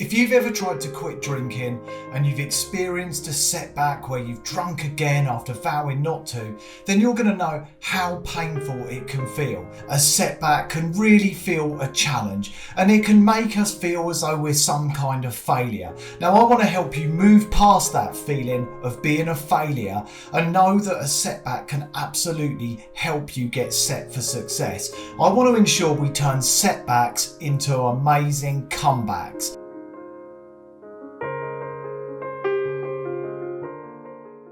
If you've ever tried to quit drinking and you've experienced a setback where you've drunk again after vowing not to, then you're going to know how painful it can feel. A setback can really feel a challenge, and it can make us feel as though we're some kind of failure. Now, I want to help you move past that feeling of being a failure and know that a setback can absolutely help you get set for success. I want to ensure we turn setbacks into amazing comebacks.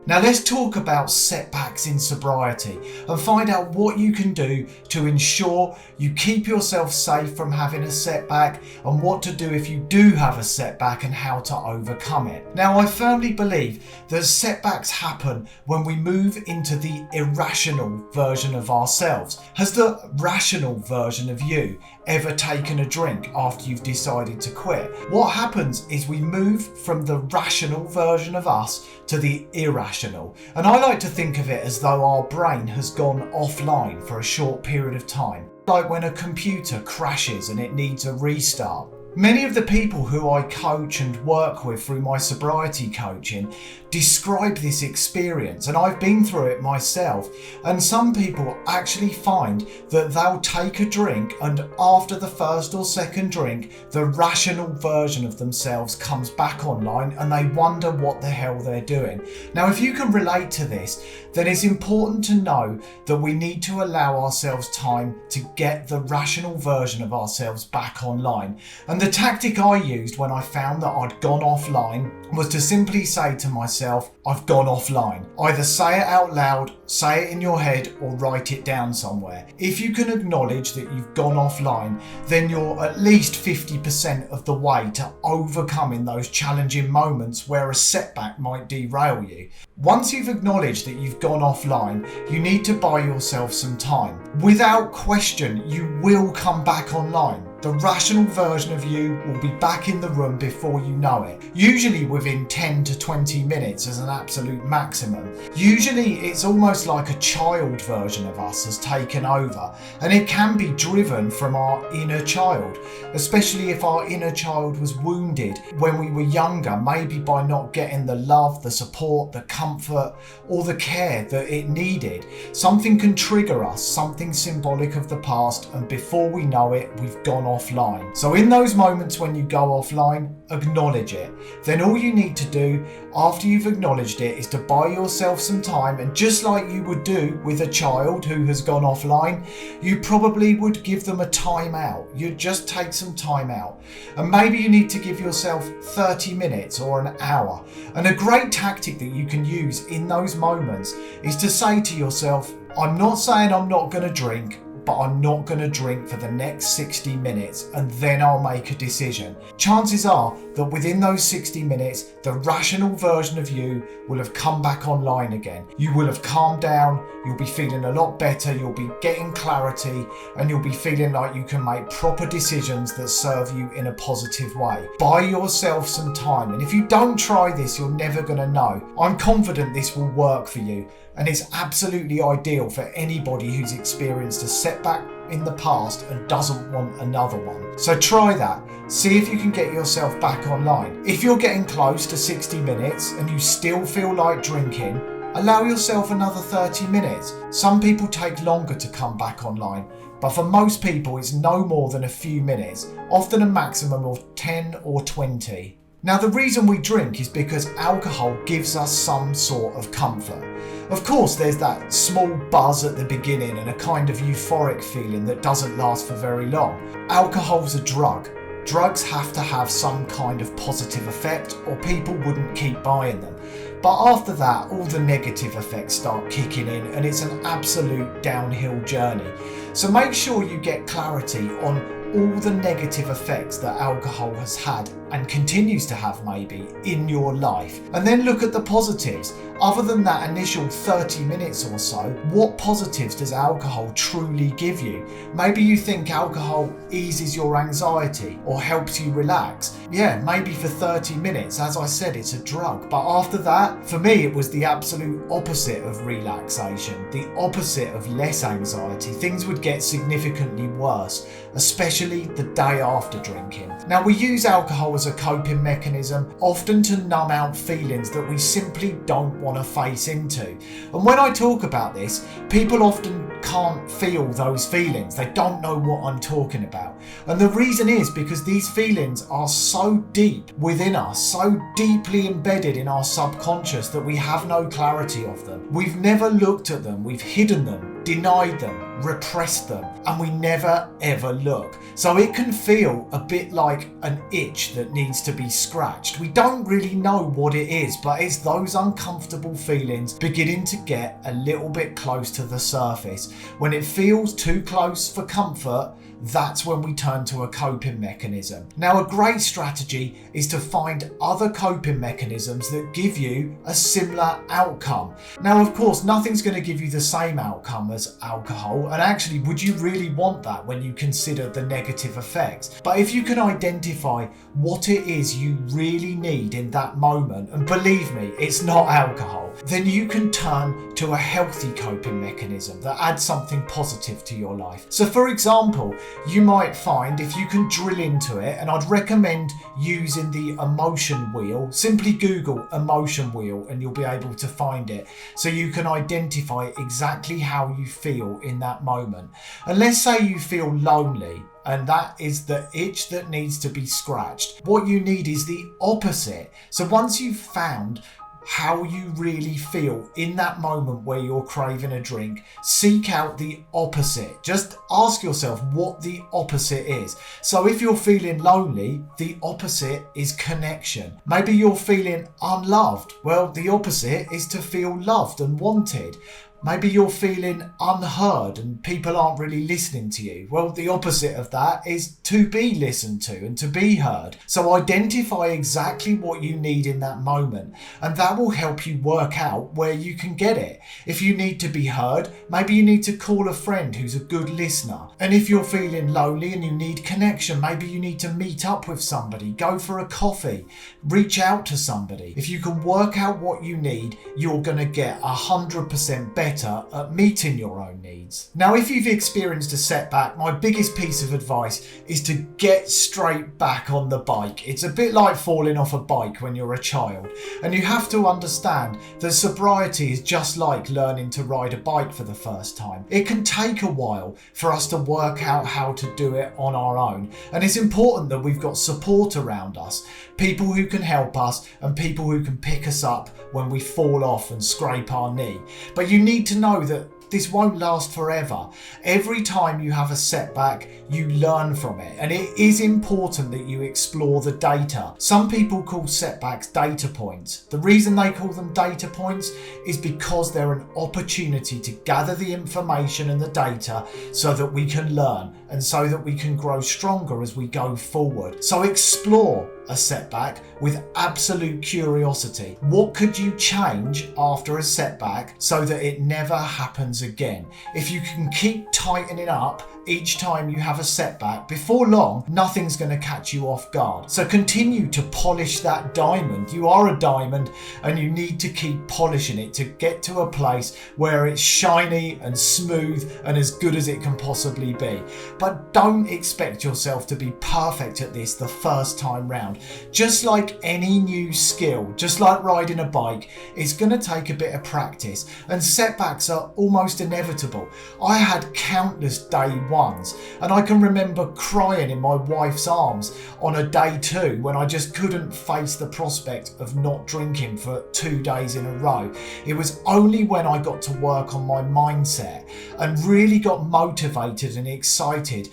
Now let's talk about setbacks in sobriety and find out what you can do to ensure you keep yourself safe from having a setback, and what to do if you do have a setback and how to overcome it. Now, I firmly believe that setbacks happen when we move into the irrational version of ourselves. Has the rational version of you ever taken a drink after you've decided to quit? What happens is we move from the rational version of us to the irrational. And I like to think of it as though our brain has gone offline for a short period of time, like when a computer crashes and it needs a restart. Many of the people who I coach and work with through my sobriety coaching describe this experience, and I've been through it myself. And some people actually find that they'll take a drink, and after the first or second drink, the rational version of themselves comes back online and they wonder what the hell they're doing. Now, if you can relate to this, then it's important to know that we need to allow ourselves time to get the rational version of ourselves back online. And the tactic I used when I found that I'd gone offline was to simply say to myself, I've gone offline. Either say it out loud, say it in your head, or write it down somewhere. If you can acknowledge that you've gone offline, then you're at least 50% of the way to overcoming those challenging moments where a setback might derail you. Once you've acknowledged that you've gone offline, you need to buy yourself some time. Without question, you will come back online. The rational version of you will be back in the room before you know it, usually within 10 to 20 minutes as an absolute maximum. Usually it's almost like a child version of us has taken over, and it can be driven from our inner child, especially if our inner child was wounded when we were younger, maybe by not getting the love, the support, the comfort, or the care that it needed. Something can trigger us, something symbolic of the past, and before we know it, we've gone offline. So in those moments when you go offline, acknowledge it. Then all you need to do after you've acknowledged it is to buy yourself some time, and just like you would do with a child who has gone offline, you probably would give them a time out. You'd just take some time out, and maybe you need to give yourself 30 minutes or an hour. And a great tactic that you can use in those moments is to say to yourself, I'm not saying I'm not going to drink, but I'm not going to drink for the next 60 minutes and then I'll make a decision. Chances are that within those 60 minutes, the rational version of you will have come back online again. You will have calmed down, you'll be feeling a lot better, you'll be getting clarity, and you'll be feeling like you can make proper decisions that serve you in a positive way. Buy yourself some time, and if you don't try this, you're never going to know. I'm confident this will work for you, and it's absolutely ideal for anybody who's experienced a setback in the past and doesn't want another one. So try that. See if you can get yourself back online. If you're getting close to 60 minutes and you still feel like drinking, allow yourself another 30 minutes. Some people take longer to come back online, but for most people it's no more than a few minutes, often a maximum of 10 or 20. Now, the reason we drink is because alcohol gives us some sort of comfort. Of course, there's that small buzz at the beginning and a kind of euphoric feeling that doesn't last for very long. Alcohol's a drug. Drugs have to have some kind of positive effect or people wouldn't keep buying them. But after that, all the negative effects start kicking in and it's an absolute downhill journey. So make sure you get clarity on all the negative effects that alcohol has had and continues to have maybe in your life, and then look at the positives. Other than that initial 30 minutes or so, what positives does alcohol truly give you? Maybe you think alcohol eases your anxiety or helps you relax. Yeah, maybe for 30 minutes, as I said, it's a drug. But after that, for me, it was the absolute opposite of relaxation, the opposite of less anxiety. Things would get significantly worse, especially especially the day after drinking. Now, we use alcohol as a coping mechanism, often to numb out feelings that we simply don't want to face into. And when I talk about this, people often can't feel those feelings. They don't know what I'm talking about. And the reason is because these feelings are so deep within us, so deeply embedded in our subconscious that we have no clarity of them. We've never looked at them, we've hidden them, denied them, repressed them, and we never ever look. So it can feel a bit like an itch that needs to be scratched. We don't really know what it is, but it's those uncomfortable feelings beginning to get a little bit close to the surface. When it feels too close for comfort, that's when we turn to a coping mechanism. Now, a great strategy is to find other coping mechanisms that give you a similar outcome. Now, of course, nothing's going to give you the same outcome as alcohol, and actually, would you really want that when you consider the negative effects? But if you can identify what it is you really need in that moment, and believe me, it's not alcohol, then you can turn to a healthy coping mechanism that adds something positive to your life. So for example, you might find, if you can drill into it, and I'd recommend using the emotion wheel. Simply Google emotion wheel and you'll be able to find it, so you can identify exactly how you feel in that moment. And let's say you feel lonely, and that is the itch that needs to be scratched. What you need is the opposite. So once you've found how you really feel in that moment where you're craving a drink, seek out the opposite. Just ask yourself what the opposite is. So if you're feeling lonely, the opposite is connection. Maybe you're feeling unloved. Well, the opposite is to feel loved and wanted. Maybe you're feeling unheard and people aren't really listening to you. Well, the opposite of that is to be listened to and to be heard. So identify exactly what you need in that moment, and that will help you work out where you can get it. If you need to be heard, maybe you need to call a friend who's a good listener. And if you're feeling lonely and you need connection, maybe you need to meet up with somebody, go for a coffee, reach out to somebody. If you can work out what you need, you're going to get 100% better at meeting your own needs. Now, if you've experienced a setback, my biggest piece of advice is to get straight back on the bike. It's a bit like falling off a bike when you're a child, and you have to understand that sobriety is just like learning to ride a bike for the first time. It can take a while for us to work out how to do it on our own, and it's important that we've got support around us, people who can help us and people who can pick us up when we fall off and scrape our knee. But you need to know that this won't last forever. Every time you have a setback, you learn from it, and it is important that you explore the data. Some people call setbacks data points. The reason they call them data points is because they're an opportunity to gather the information and the data so that we can learn and so that we can grow stronger as we go forward. So explore a setback with absolute curiosity. What could you change after a setback so that it never happens again? If you can keep tightening up each time you have a setback, before long, nothing's going to catch you off guard. So continue to polish that diamond. You are a diamond and you need to keep polishing it to get to a place where it's shiny and smooth and as good as it can possibly be. But don't expect yourself to be perfect at this the first time round. Just like any new skill, just like riding a bike, it's going to take a bit of practice, and setbacks are almost inevitable. I had countless day ones, and I can remember crying in my wife's arms on a day 2 when I just couldn't face the prospect of not drinking for 2 days in a row. It was only when I got to work on my mindset and really got motivated and excited,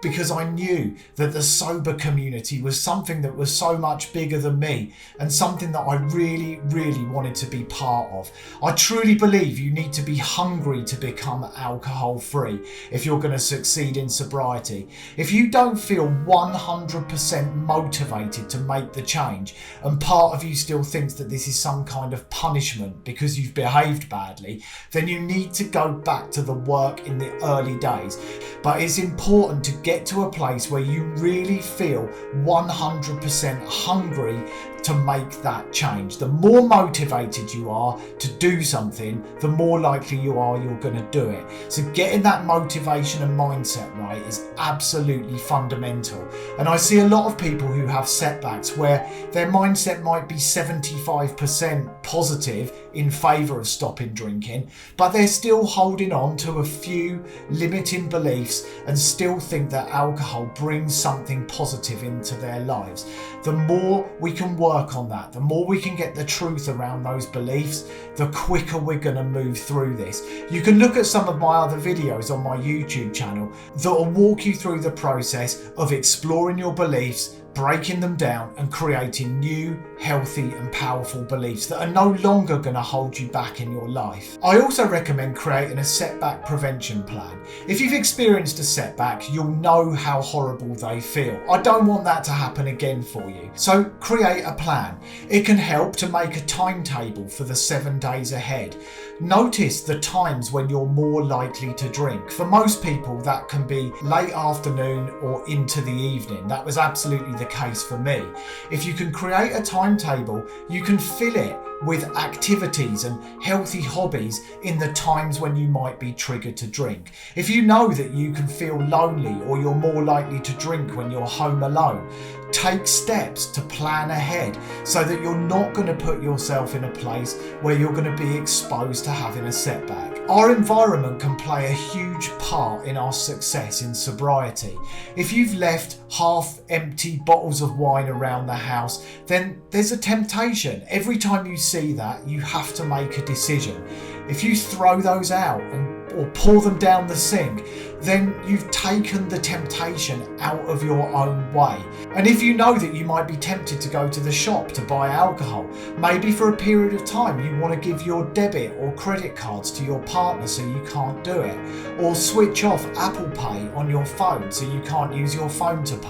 because I knew that the sober community was something that was so much bigger than me and something that I really, really wanted to be part of. I truly believe you need to be hungry to become alcohol free if you're going to succeed in sobriety. If you don't feel 100% motivated to make the change, and part of you still thinks that this is some kind of punishment because you've behaved badly, then you need to go back to the work in the early days. But it's important to get to a place where you really feel 100% hungry to make that change. The more motivated you are to do something, the more likely you are you're going to do it. So getting that motivation and mindset right is absolutely fundamental. And I see a lot of people who have setbacks where their mindset might be 75% positive in favour of stopping drinking, but they're still holding on to a few limiting beliefs and still think that alcohol brings something positive into their lives. The more we can work on that, the more we can get the truth around those beliefs, the quicker we're going to move through this. You can look at some of my other videos on my YouTube channel that will walk you through the process of exploring your beliefs, breaking them down and creating new, healthy and powerful beliefs that are no longer going to hold you back in your life. I also recommend creating a setback prevention plan. If you've experienced a setback, you'll know how horrible they feel. I don't want that to happen again for you. So create a plan. It can help to make a timetable for the 7 days ahead. Notice the times when you're more likely to drink. For most people, that can be late afternoon or into the evening. That was absolutely the case for me. If you can create a timetable, you can fill it with activities and healthy hobbies in the times when you might be triggered to drink. If you know that you can feel lonely or you're more likely to drink when you're home alone, take steps to plan ahead so that you're not going to put yourself in a place where you're going to be exposed to having a setback. Our environment can play a huge part in our success in sobriety. If you've left half empty bottles of wine around the house, then there's a temptation. Every time you see that, you have to make a decision. If you throw those out or pour them down the sink, then you've taken the temptation out of your own way. And if you know that you might be tempted to go to the shop to buy alcohol, maybe for a period of time you want to give your debit or credit cards to your partner so you can't do it, or switch off Apple Pay on your phone so you can't use your phone to pay.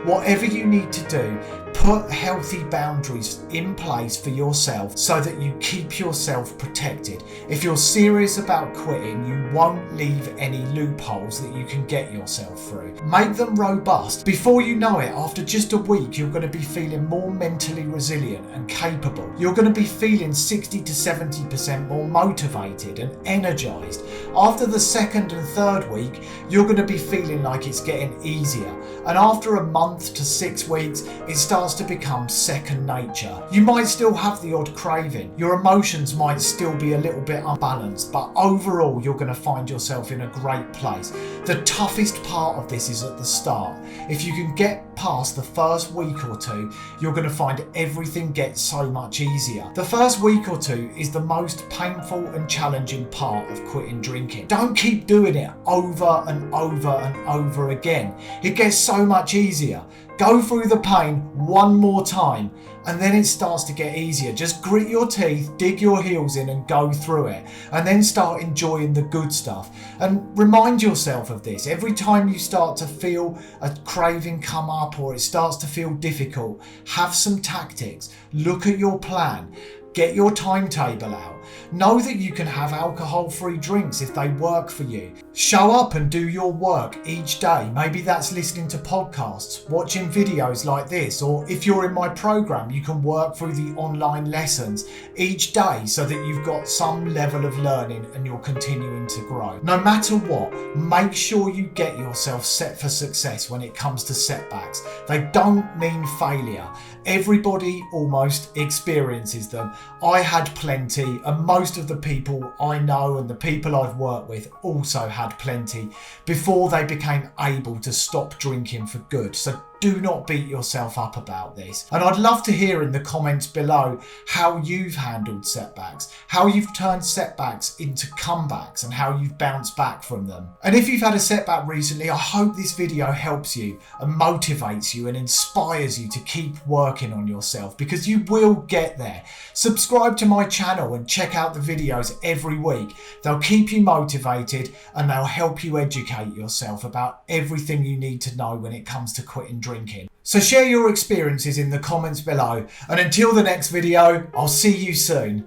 Whatever you need to do, put healthy boundaries in place for yourself so that you keep yourself protected. If you're serious about quitting, you won't leave any loopholes that you can get yourself through. Make them robust. Before you know it, after just a week, you're going to be feeling more mentally resilient and capable. You're going to be feeling 60 to 70% more motivated and energized. After the second and third week, you're going to be feeling like it's getting easier. And after a month to 6 weeks, it starts to become second nature. You might still have the odd craving. Your emotions might still be a little bit unbalanced, but overall you're going to find yourself in a great place. The toughest part of this is at the start. If you can get past the first week or two, you're going to find everything gets so much easier. The first week or two is the most painful and challenging part of quitting drinking. Don't keep doing it over and over and over again. It gets so much easier. Go through the pain one more time and then it starts to get easier. Just grit your teeth, dig your heels in and go through it, and then start enjoying the good stuff. And remind yourself of this. Every time you start to feel a craving come up or it starts to feel difficult, have some tactics. Look at your plan. Get your timetable out. Know that you can have alcohol-free drinks if they work for you. Show up and do your work each day. Maybe that's listening to podcasts, watching videos like this, or if you're in my program, you can work through the online lessons each day so that you've got some level of learning and you're continuing to grow. No matter what, make sure you get yourself set for success when it comes to setbacks. They don't mean failure. Everybody almost experiences them. I had plenty, and most of the people I know and the people I've worked with also had plenty before they became able to stop drinking for good. So do not beat yourself up about this. And I'd love to hear in the comments below how you've handled setbacks, how you've turned setbacks into comebacks and how you've bounced back from them. And if you've had a setback recently, I hope this video helps you and motivates you and inspires you to keep working on yourself, because you will get there. Subscribe to my channel and check out the videos every week. They'll keep you motivated and they'll help you educate yourself about everything you need to know when it comes to quitting drinking. So share your experiences in the comments below, and until the next video, I'll see you soon.